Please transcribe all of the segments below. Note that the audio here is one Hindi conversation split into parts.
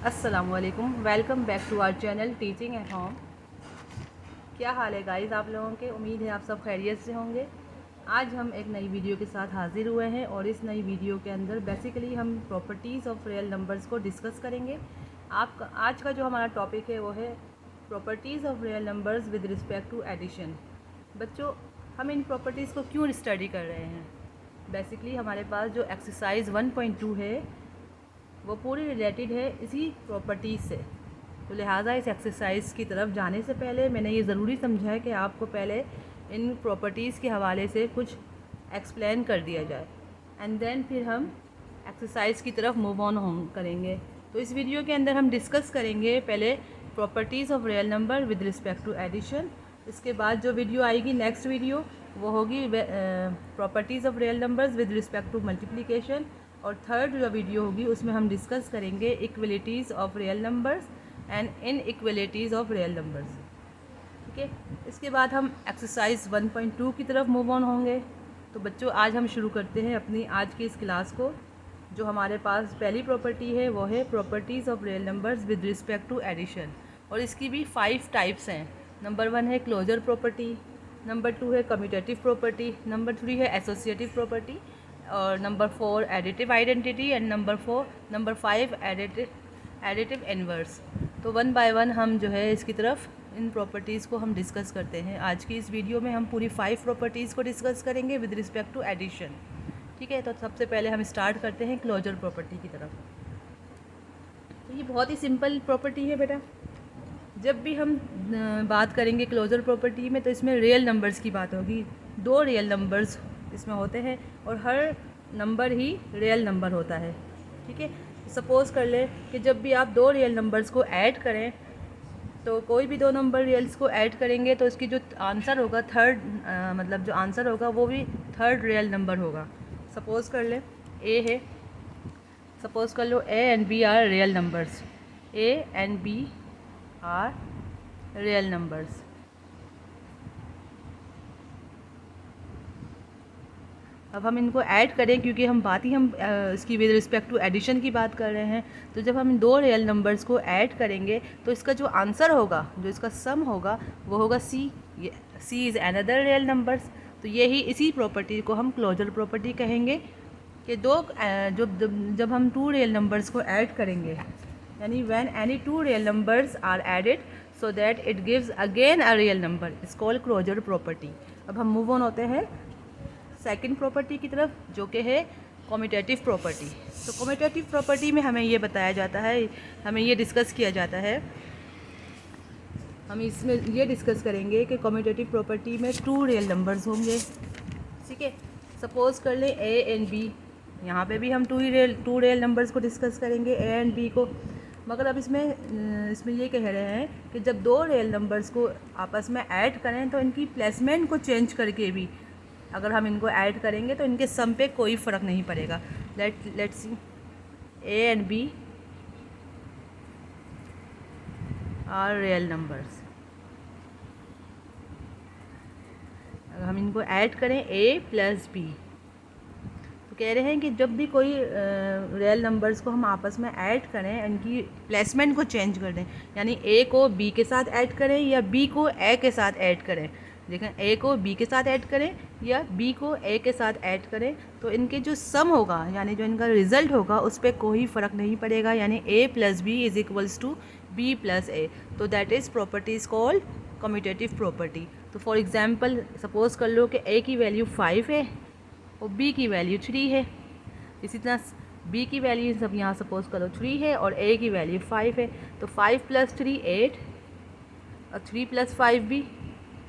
अस्सलामुअलैकुम, welcome back to our channel teaching at home. क्या हाल है गाइस आप लोगों के? उम्मीद है आप सब खैरियत से होंगे। आज हम एक नई वीडियो के साथ हाजिर हुए हैं और इस नई वीडियो के अंदर बेसिकली हम प्रॉपर्टीज़ ऑफ रियल नंबर्स को डिस्कस करेंगे। आपका आज का जो हमारा टॉपिक है वो है properties of real numbers with respect to addition. बच्चों, हम इन प्रॉपर्टीज़ को क्यों स्टडी कर रहे हैं? बेसिकली हमारे पास जो एक्सरसाइज 1.2 है वो पूरी रिलेटेड है इसी प्रॉपर्टीज़ से। तो लिहाजा इस एक्सरसाइज की तरफ जाने से पहले मैंने ये ज़रूरी समझा है कि आपको पहले इन प्रॉपर्टीज़ के हवाले से कुछ एक्सप्लेन कर दिया जाए एंड देन फिर हम एक्सरसाइज की तरफ मूव ऑन करेंगे। तो इस वीडियो के अंदर हम डिस्कस करेंगे पहले properties of real number with respect to addition. इसके बाद जो वीडियो आएगी नेक्स्ट वीडियो वो होगी properties of real numbers with respect to multiplication. और थर्ड जो वीडियो होगी उसमें हम डिस्कस करेंगे equalities of real numbers and inequalities of real numbers. ठीक है, इसके बाद हम एक्सरसाइज 1.2 की तरफ मूव ऑन होंगे। तो बच्चों, आज हम शुरू करते हैं अपनी आज की इस क्लास को। जो हमारे पास पहली प्रॉपर्टी है वो है properties of real numbers with respect to addition, और इसकी भी 5 टाइप्स हैं। नंबर 1 है क्लोजर प्रॉपर्टी, नंबर 2 है कम्यूटेटिव प्रॉपर्टी, नंबर 3 है एसोसिएटिव प्रॉपर्टी, और number 4 additive identity and number 5 additive inverse. तो वन बाय वन हम जो है इसकी तरफ इन प्रॉपर्टीज़ को हम डिस्कस करते हैं। आज की इस वीडियो में हम पूरी 5 प्रॉपर्टीज़ को डिस्कस करेंगे विद रिस्पेक्ट टू एडिशन। ठीक है, तो सबसे पहले हम स्टार्ट करते हैं क्लोजर प्रॉपर्टी की तरफ। तो ये बहुत ही सिंपल प्रॉपर्टी है बेटा। जब भी हम बात करेंगे क्लोजर प्रॉपर्टी में तो इसमें रियल नंबर्स की बात होगी। 2 रियल नंबर्स इसमें होते हैं और हर नंबर ही रियल नंबर होता है। ठीक है, सपोज़ कर ले कि जब भी आप 2 रियल नंबर्स को ऐड करें तो कोई भी 2 नंबर रियल्स को ऐड करेंगे तो इसकी जो आंसर होगा थर्ड मतलब जो आंसर होगा वो भी थर्ड रियल नंबर होगा। सपोज़ कर ले ए है, सपोज़ कर लो A and B are real numbers. A and B are real numbers. अब हम इनको ऐड करें क्योंकि हम इसकी विद रिस्पेक्ट टू एडिशन की बात कर रहे हैं। तो जब हम 2 रियल नंबर्स को ऐड करेंगे तो इसका जो आंसर होगा, जो इसका सम होगा वो होगा सी। सी इज़ अनदर रियल नंबर्स। तो यही इसी प्रॉपर्टी को हम क्लोजर प्रॉपर्टी कहेंगे कि जब हम 2 रियल नंबर्स को ऐड करेंगे, यानी when any 2 real numbers are added so that it gives again a real number is called closure property. अब हम मूव ऑन होते हैं सेकंड प्रॉपर्टी की तरफ, जो कि है कम्यूटेटिव प्रॉपर्टी। तो कम्यूटेटिव प्रॉपर्टी में हमें ये बताया जाता है, हमें ये डिस्कस किया जाता है, हम इसमें ये डिस्कस करेंगे कि कम्यूटेटिव प्रॉपर्टी में 2 रियल नंबर्स होंगे। ठीक है, सपोज़ कर लें ए एंड बी। यहाँ पे भी हम 2 रियल नंबर्स को डिस्कस करेंगे, ए एंड बी को। मगर अब इसमें ये कह रहे हैं कि जब 2 रियल नंबर्स को आपस में ऐड करें तो इनकी प्लेसमेंट को चेंज करके भी अगर हम इनको ऐड करेंगे तो इनके सम पे कोई फ़र्क नहीं पड़ेगा। Let's see a and B are real numbers. अगर हम इनको ऐड करें ए प्लस बी तो कह रहे हैं कि जब भी कोई रियल नंबर्स को हम आपस में ऐड करें इनकी प्लेसमेंट को चेंज कर दें, यानी ए को बी के साथ ऐड करें या बी को ए के साथ ऐड करें। देखें, ए को बी के साथ ऐड करें या बी को ए के साथ ऐड करें तो इनके जो सम होगा, यानी जो इनका रिज़ल्ट होगा उस पर कोई फ़र्क नहीं पड़ेगा, यानी A plus B is equals to B plus A. तो that is property is called commutative property. तो फॉर एग्जांपल सपोज़ कर लो कि ए की वैल्यू 5 है और बी की वैल्यू 3 है। इसी तरह बी की वैल्यू सब यहाँ सपोज़ करो 3 है और ए की वैल्यू 5 है। तो 5 + 3 8 और 3 + 5 भी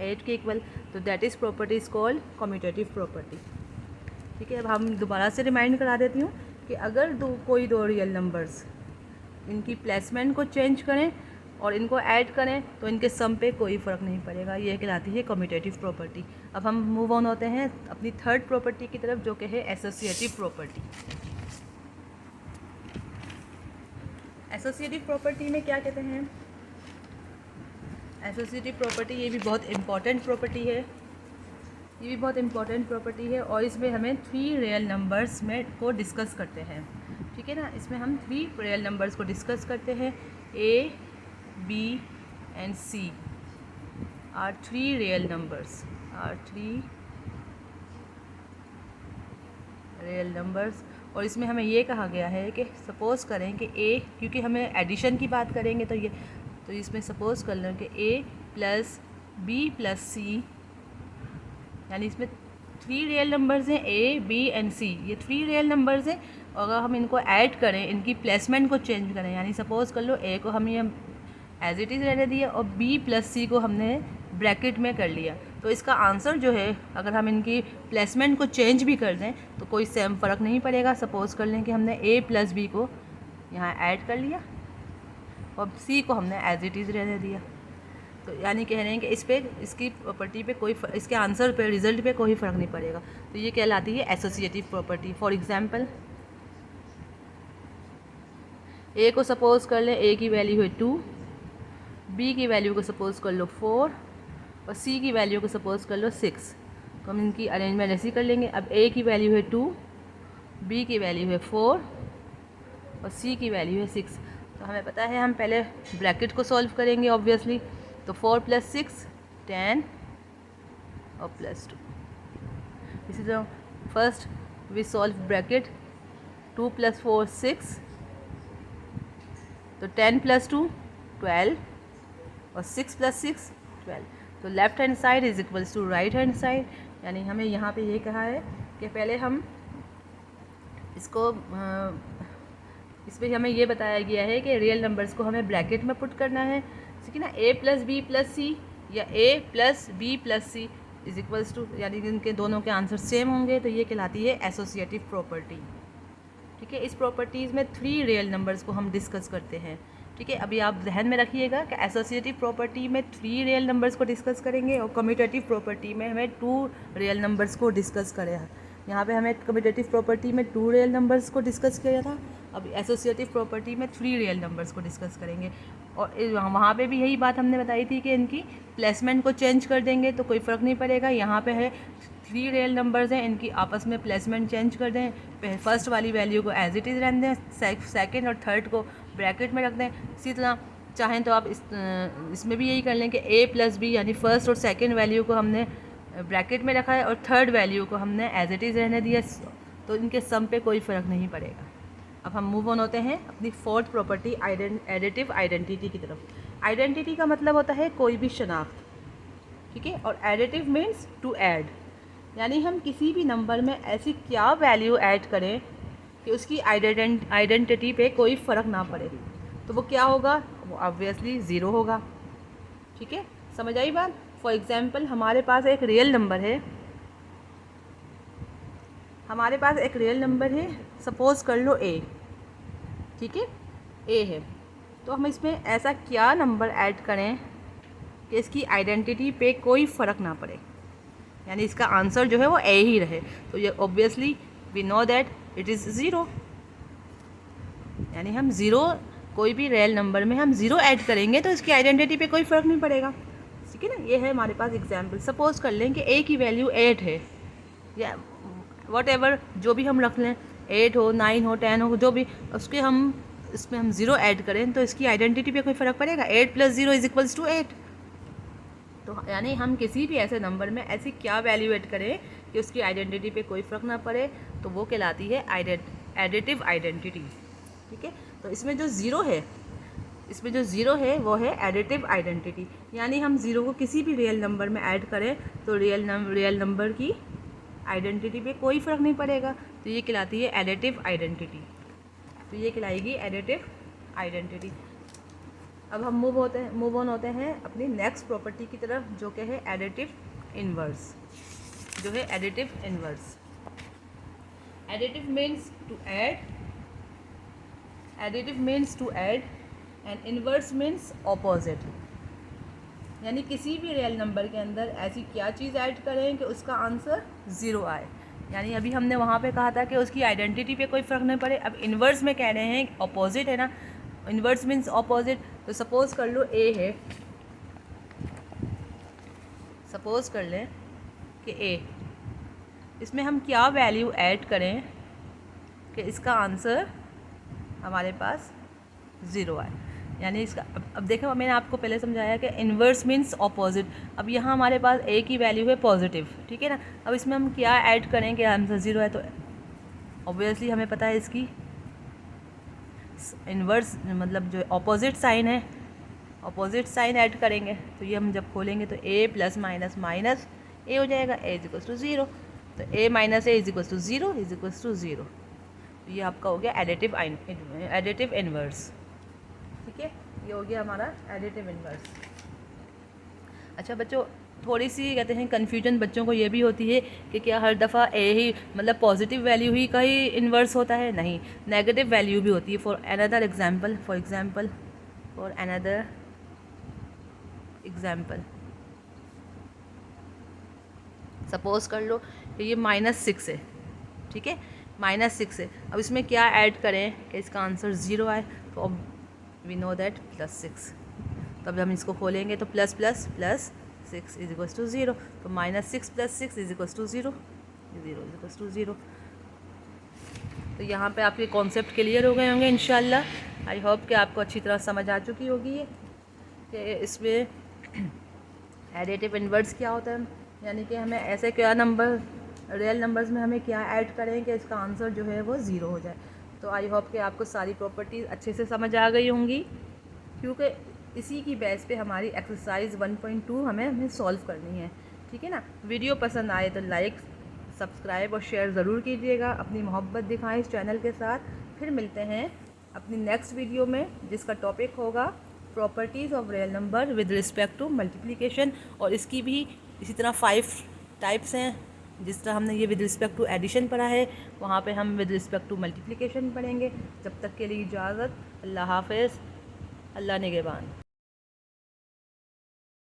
8 के इक्वल। तो that is property is called commutative property. ठीक है, अब हम दोबारा से रिमाइंड करा देती हूँ कि अगर कोई 2 रियल नंबर्स इनकी प्लेसमेंट को चेंज करें और इनको ऐड करें तो इनके सम पे कोई फ़र्क नहीं पड़ेगा। ये कहलाती है कम्यूटेटिव प्रॉपर्टी। अब हम मूव ऑन होते हैं अपनी थर्ड प्रॉपर्टी की तरफ, जो कि है एसोसिएटिव प्रॉपर्टी। एसोसिएटिव प्रॉपर्टी में क्या कहते हैं? एसोसिएटिव प्रॉपर्टी ये भी बहुत इम्पॉर्टेंट प्रॉपर्टी है, ये भी बहुत इम्पॉर्टेंट प्रॉपर्टी है और इसमें हमें 3 रियल नंबर्स में को डिस्कस करते हैं। ठीक ठीक है ना। इसमें हम 3 रियल नंबर्स को डिस्कस करते हैं। A, B and C are 3 real numbers, और इसमें हमें ये कहा गया है कि सपोज़ करें कि A, क्योंकि हमें एडिशन की बात करेंगे तो इसमें सपोज़ कर लें कि A plus B plus C, यानी इसमें 3 रियल नंबर्स हैं, A, B एंड C, ये 3 रियल नंबर्स हैं। और अगर हम इनको ऐड करें, इनकी प्लेसमेंट को चेंज करें, यानी सपोज़ कर लो A को हम ये एज इट इज़ रहने दिया और B प्लस C को हमने ब्रैकेट में कर लिया, तो इसका आंसर जो है, अगर हम इनकी प्लेसमेंट को चेंज भी कर दें तो कोई सेम फ़र्क नहीं पड़ेगा। सपोज़ कर लें कि हमने A प्लस B को यहाँ ऐड कर लिया और C को हमने एज इट इज़ रहने दिया, तो यानी कह रहे हैं कि इसकी प्रॉपर्टी पे इसके आंसर पे, रिज़ल्ट पे कोई फ़र्क नहीं पड़ेगा। तो ये कहलाती है associative property. For example, A को सपोज़ कर लें A की वैल्यू है 2, B की वैल्यू को सपोज़ कर लो 4 और C की वैल्यू को सपोज़ कर लो 6। तो हम इनकी अरेंजमेंट ऐसी कर लेंगे। अब A की वैल्यू है 2, B की वैल्यू है 4 और C की वैल्यू है 6। तो हमें पता है हम पहले ब्रैकेट को सॉल्व करेंगे ऑब्वियसली। तो 4 + 6 10 और +2। इसी तरह फर्स्ट वी सॉल्व ब्रैकेट, 2 + 4 6, तो 10 + 2 12 और 6 + 6 12। तो left hand side is equals to right hand side, यानी हमें यहाँ पे ये कहा है कि पहले हम इसको इसमें हमें ये बताया गया है कि रियल नंबर्स को हमें ब्रैकेट में पुट करना है, ठीक है ना। A + B + C या A + B + C is equals to, यानी इनके दोनों के आंसर सेम होंगे, तो ये कहलाती है एसोसिएटिव प्रॉपर्टी। ठीक है, इस प्रॉपर्टीज़ में 3 रियल नंबर्स को हम डिस्कस करते हैं। ठीक है, अभी आप ध्यान में रखिएगा कि एसोसिएटिव प्रॉपर्टी में 3 रियल नंबर्स को डिस्कस करेंगे और कम्यूटेटिव प्रॉपर्टी में हमें 2 रियल नंबर्स को डिस्कस करें। यहाँ पे हमें कम्यूटेटिव प्रॉपर्टी में 2 रियल नंबर्स को डिस्कस किया था, अब एसोसिएटिव प्रॉपर्टी में 3 रियल नंबर्स को डिस्कस करेंगे। और वहाँ पे भी यही बात हमने बताई थी कि इनकी प्लेसमेंट को चेंज कर देंगे तो कोई फ़र्क नहीं पड़ेगा। यहाँ पे है 3 रियल नंबर्स हैं, इनकी आपस में प्लेसमेंट चेंज कर दें, फर्स्ट वाली वैल्यू को एज इट इज़ रहने दें, सेकंड और थर्ड को ब्रैकेट में रख दें। इसी तरह चाहें तो आप इसमें भी यही कर लें कि A + B, यानी फर्स्ट और सेकंड वैल्यू को हमने ब्रैकेट में रखा है और थर्ड वैल्यू को हमने एज इट इज़ रहने दिया, तो इनके सम पे कोई फ़र्क नहीं पड़ेगा। अब हम मूव ऑन होते हैं अपनी फोर्थ प्रॉपर्टी एडिटिव आइडेंटिटी की तरफ। आइडेंटिटी का मतलब होता है कोई भी शनाख्त, ठीक है, और एडिटिव मीन्स टू ऐड, यानी हम किसी भी नंबर में ऐसी क्या वैल्यू ऐड करें कि उसकी आइडेंटिटी पे कोई फ़र्क ना पड़े, तो वो क्या होगा, वो ऑब्वियसली ज़ीरो होगा। ठीक है, समझ आई बात। फॉर एग्ज़ाम्पल, हमारे पास एक रियल नंबर है, सपोज़ कर लो A, ठीक है, A है, तो हम इसमें ऐसा क्या नंबर ऐड करें कि इसकी आइडेंटिटी पे कोई फ़र्क ना पड़े, यानी इसका आंसर जो है वो A ही रहे। तो ये obviously we know that it is zero, यानी हम ज़ीरो, कोई भी रियल नंबर में हम ज़ीरो ऐड करेंगे तो इसकी आइडेंटिटी पे कोई फ़र्क नहीं पड़ेगा। ठीक है ना, ये है हमारे पास एग्जाम्पल। सपोज़ कर लें कि A की वैल्यू 8 है, या वट एवर जो भी हम रख लें, 8 हो, 9 हो, 10 हो, जो भी, उसके हम इसमें हम ज़ीरो ऐड करें तो इसकी आइडेंटिटी पे कोई फ़र्क पड़ेगा। 8 + 0 = 8। तो यानी हम किसी भी ऐसे नंबर में ऐसी क्या वैल्यू ऐड करें कि उसकी आइडेंटिटी पे कोई फ़र्क ना पड़े, तो वो कहलाती है एडिटिव आइडेंटिटी। ठीक है, तो इसमें जो ज़ीरो है वो है एडिटिव आइडेंटिटी, यानी हम ज़ीरो को किसी भी रियल नंबर में ऐड करें तो रियल नंबर की आइडेंटिटी पे कोई फ़र्क नहीं पड़ेगा, तो ये कहलाती है एडिटिव आइडेंटिटी। तो ये कहलाएगी एडिटिव आइडेंटिटी। अब हम मूव ऑन होते हैं अपनी नेक्स्ट प्रॉपर्टी की तरफ, जो कि है additive inverse. Additive means to add and inverse means opposite, यानी किसी भी रियल नंबर के अंदर ऐसी क्या चीज़ ऐड करें कि उसका आंसर ज़ीरो आए। यानी अभी हमने वहाँ पे कहा था कि उसकी आइडेंटिटी पे कोई फ़र्क नहीं पड़े, अब इन्वर्स में कह रहे हैं ऑपोजिट है ना, इन्वर्स मीन्स ऑपोजिट। तो सपोज़ कर लो A है, सपोज़ कर लें कि A, इसमें हम क्या वैल्यू ऐड करें कि इसका आंसर हमारे पास 0 आए। यानी इसका अब देखो, मैंने आपको पहले समझाया कि इन्वर्स मीन्स ऑपोजिट। अब यहाँ हमारे पास ए की वैल्यू है पॉजिटिव, ठीक है ना। अब इसमें हम क्या ऐड करें कि आंसर 0 है, तो ऑब्वियसली हमें पता है इसकी इन्वर्स मतलब जो ऑपोजिट साइन है, ऑपोजिट साइन ऐड करेंगे। तो ये हम जब खोलेंगे तो A plus minus minus A हो जाएगा, ए इज इक्वल्स टू 0। तो A minus A is equals to 0 is equals to 0। तो ये आपका हो गया एडिटिव इन्वर्स, ठीक है। ये हो गया हमारा एडिटिव इन्वर्स। अच्छा बच्चों, थोड़ी सी कहते हैं कन्फ्यूजन बच्चों को ये भी होती है कि क्या हर दफ़ा ए ही मतलब पॉजिटिव वैल्यू ही का ही इन्वर्स होता है? नहीं, नेगेटिव वैल्यू भी होती है। फॉर अनदर एग्जाम्पल सपोज कर लो कि ये -6 है, ठीक है, -6 है। अब इसमें क्या ऐड करें कि इसका आंसर 0 आए? तो अब वी नो दैट +6। तो अब हम इसको खोलेंगे तो plus plus plus 6 is equals to 0। तो -6 + 6 is equals to 0, 0 is equals to 0। तो यहाँ पे आपके कॉन्सेप्ट क्लियर हो गए होंगे इंशाल्लाह। आई होप कि आपको अच्छी तरह समझ आ चुकी होगी ये कि इसमें एडिटिव इन्वर्स क्या होता है, यानी कि हमें ऐसे क्या नंबर रियल नंबर्स में हमें क्या ऐड करें कि इसका आंसर जो है वो 0 हो जाए। तो आई होप कि आपको सारी प्रॉपर्टीज़ अच्छे से समझ आ गई होंगी, क्योंकि इसी की बेस पे हमारी एक्सरसाइज 1.2 हमें सॉल्व करनी है, ठीक है ना। वीडियो पसंद आए तो लाइक, सब्सक्राइब और शेयर ज़रूर कीजिएगा। अपनी मोहब्बत दिखाएं इस चैनल के साथ। फिर मिलते हैं अपनी नेक्स्ट वीडियो में, जिसका टॉपिक होगा properties of real number with respect to multiplication. और इसकी भी इसी तरह 5 टाइप्स हैं। जिस तरह हमने ये विद रिस्पेक्ट टू एडिशन पढ़ा है, वहाँ पे हम विद रिस्पेक्ट टू मल्टीप्लिकेशन पढ़ेंगे। जब तक के लिए इजाज़त, अल्लाह हाफ़िज़, अल्लाह निगहबान।